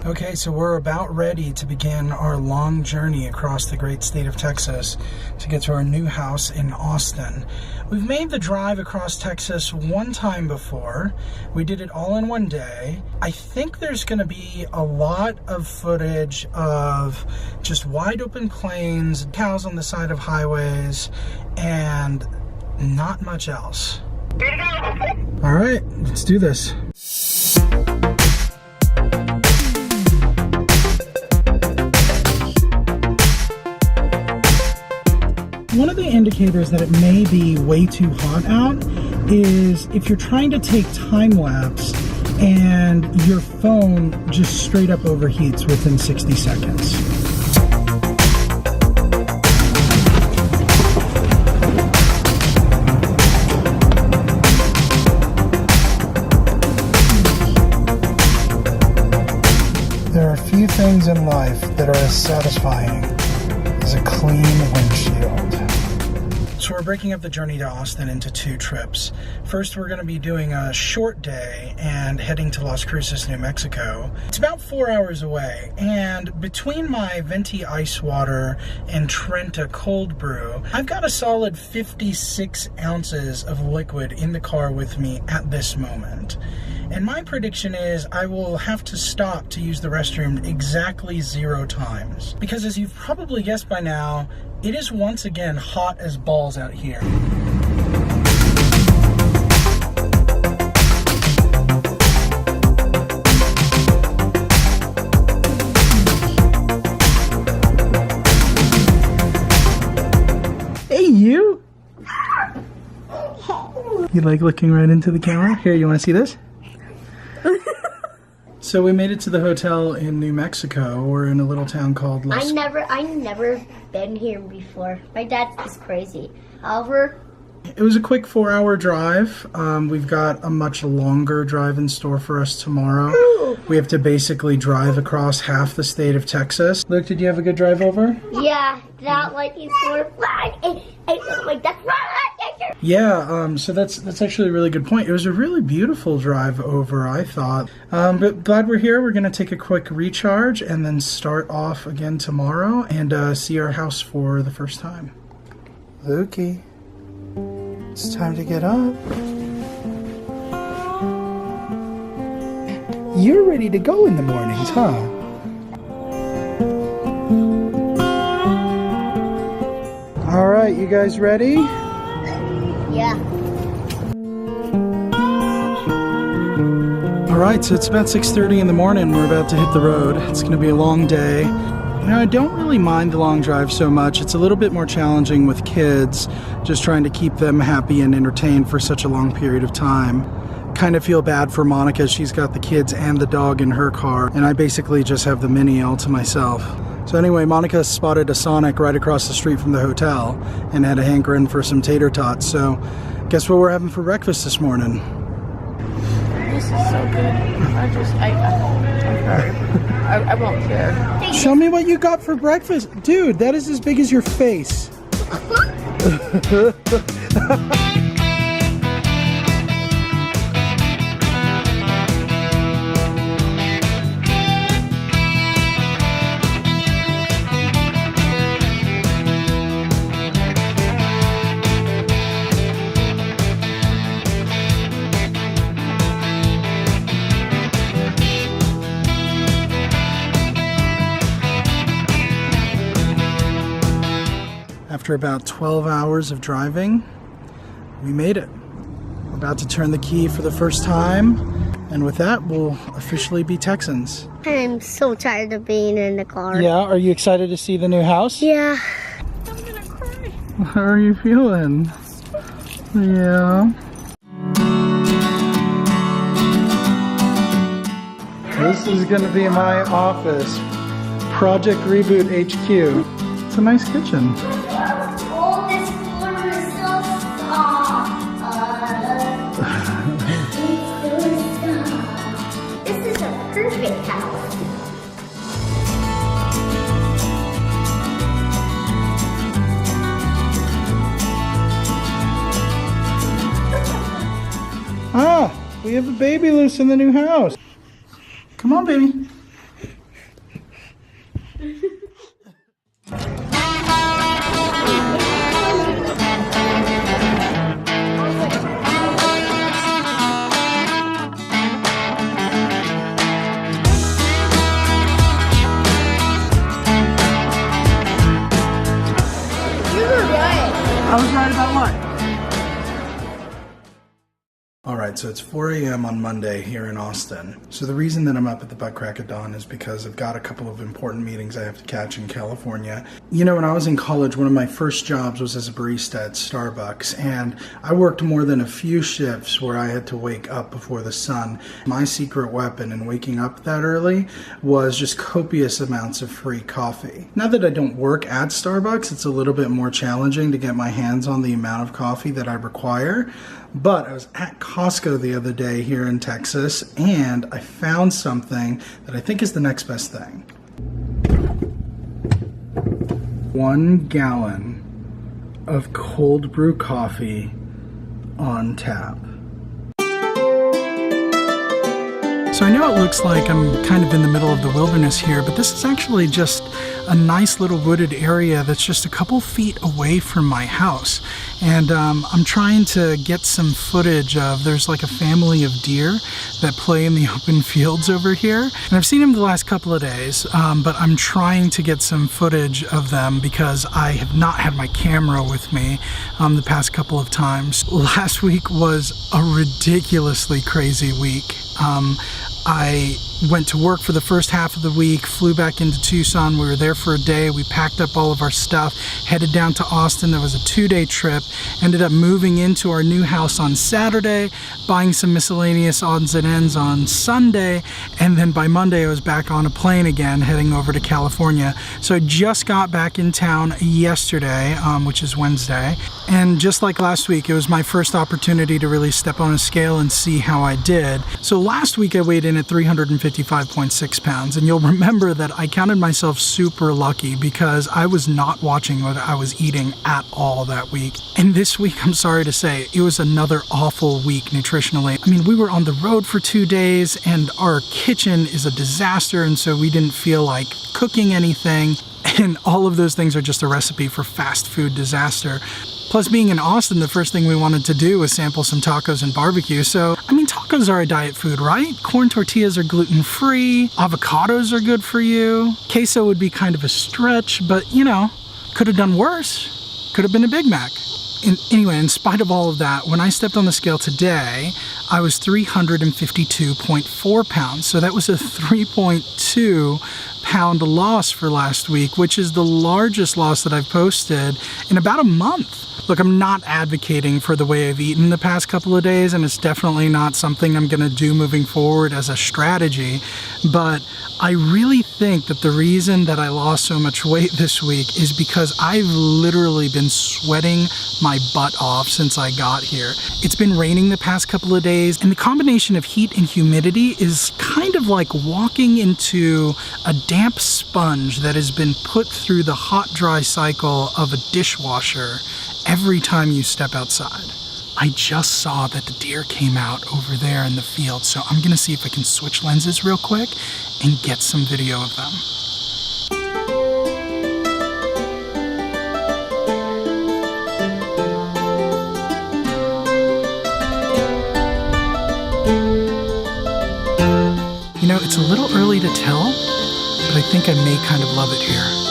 Okay, so we're about ready to begin our long journey across the great state of Texas to get to our new house in Austin. We've made the drive across Texas one time before. We did it all in one day. I think there's going to be a lot of footage of just wide open plains, cows on the side of highways, and not much else. All right, let's do this. One of the indicators that it may be way too hot out is if you're trying to take time lapse and your phone just straight up overheats within 60 seconds. There are few things in life that are as satisfying as a clean windshield. So we're breaking up the journey to Austin into 2 trips. First, we're going to be doing a short day and heading to Las Cruces, New Mexico. It's about 4 hours away, and between my venti ice water and Trenta cold brew, I've got a solid 56 ounces of liquid in the car with me at this moment. And my prediction is I will have to stop to use the restroom exactly 0 times. Because as you've probably guessed by now, it is once again hot as balls out here. Hey, you! You like looking right into the camera? Here, you want to see this? So we made it to the hotel in New Mexico. We're in a little town called Las... I've never been here before. My dad is crazy. However, it was a quick 4-hour drive. We've got a much longer drive in store for us tomorrow. Ooh. We have to basically drive across half the state of Texas. Luke, did you have a good drive over? yeah, that like is for flag. Like that's right. Yeah, so that's actually a really good point. It was a really beautiful drive over, I thought. But glad we're here. We're going to take a quick recharge and then start off again tomorrow and see our house for the first time. Lukey, it's time to get up. You're ready to go in the mornings, huh? All right, you guys ready? Yeah. All right, so it's about 6:30 in the morning. We're about to hit the road. It's going to be a long day. You know, I don't really mind the long drive so much. It's a little bit more challenging with kids, just trying to keep them happy and entertained for such a long period of time. Kind of feel bad for Monica. She's got the kids and the dog in her car, and I basically just have the Mini all to myself. So anyway, Monica spotted a Sonic right across the street from the hotel and had a hankering for some tater tots. So guess what we're having for breakfast this morning? This is so good. I'm sorry. I won't care. Show me what you got for breakfast. Dude, that is as big as your face. After about 12 hours of driving, we made it. We're about to turn the key for the first time, and with that, we'll officially be Texans. I'm so tired of being in the car. Yeah, are you excited to see the new house? Yeah. I'm gonna cry. How are you feeling? Yeah. This is gonna be my office. Project Reboot HQ. It's a nice kitchen. Oh, this floor is so soft. This is a perfect house. Ah, we have a baby loose in the new house. Come on, baby. I was right about what? Alright, so it's 4 a.m. on Monday here in Austin. So the reason that I'm up at the butt crack of dawn is because I've got a couple of important meetings I have to catch in California. You know, when I was in college, one of my first jobs was as a barista at Starbucks, and I worked more than a few shifts where I had to wake up before the sun. My secret weapon in waking up that early was just copious amounts of free coffee. Now that I don't work at Starbucks, it's a little bit more challenging to get my hands on the amount of coffee that I require. But I was at Costco the other day here in Texas, and I found something that I think is the next best thing. 1 gallon of cold brew coffee on tap. So I know it looks like I'm kind of in the middle of the wilderness here, but this is actually just a nice little wooded area that's just a couple feet away from my house. And I'm trying to get some footage of, there's like a family of deer that play in the open fields over here. And I've seen them the last couple of days, but I'm trying to get some footage of them because I have not had my camera with me the past couple of times. Last week was a ridiculously crazy week. I went to work for the first half of the week, flew back into Tucson. We were there for a day. We packed up all of our stuff, headed down to Austin. There was a 2-day trip. Ended up moving into our new house on Saturday, buying some miscellaneous odds and ends on Sunday, and then by Monday I was back on a plane again, heading over to California. So I just got back in town yesterday, which is Wednesday, and just like last week, it was my first opportunity to really step on a scale and see how I did. So last week I weighed in at 355.6 pounds, and you'll remember that I counted myself super lucky because I was not watching what I was eating at all that week. And this week, I'm sorry to say, it was another awful week nutritionally. I mean, we were on the road for 2 days and our kitchen is a disaster, and so we didn't feel like cooking anything. And all of those things are just a recipe for fast food disaster. Plus, being in Austin, the first thing we wanted to do was sample some tacos and barbecue. So, I mean, tacos are a diet food, right? Corn tortillas are gluten-free. Avocados are good for you. Queso would be kind of a stretch, but, you know, could have done worse. Could have been a Big Mac. Anyway, in spite of all of that, when I stepped on the scale today, I was 352.4 pounds. So that was a 3.2 pound loss for last week, which is the largest loss that I've posted in about a month. Look, I'm not advocating for the way I've eaten the past couple of days, and it's definitely not something I'm gonna do moving forward as a strategy, but I really think that the reason that I lost so much weight this week is because I've literally been sweating my butt off since I got here. It's been raining the past couple of days, and the combination of heat and humidity is kind of like walking into a damp sponge that has been put through the hot dry cycle of a dishwasher every time you step outside. I just saw that the deer came out over there in the field, so I'm gonna see if I can switch lenses real quick and get some video of them. You know, it's a little early to tell, but I think I may kind of love it here.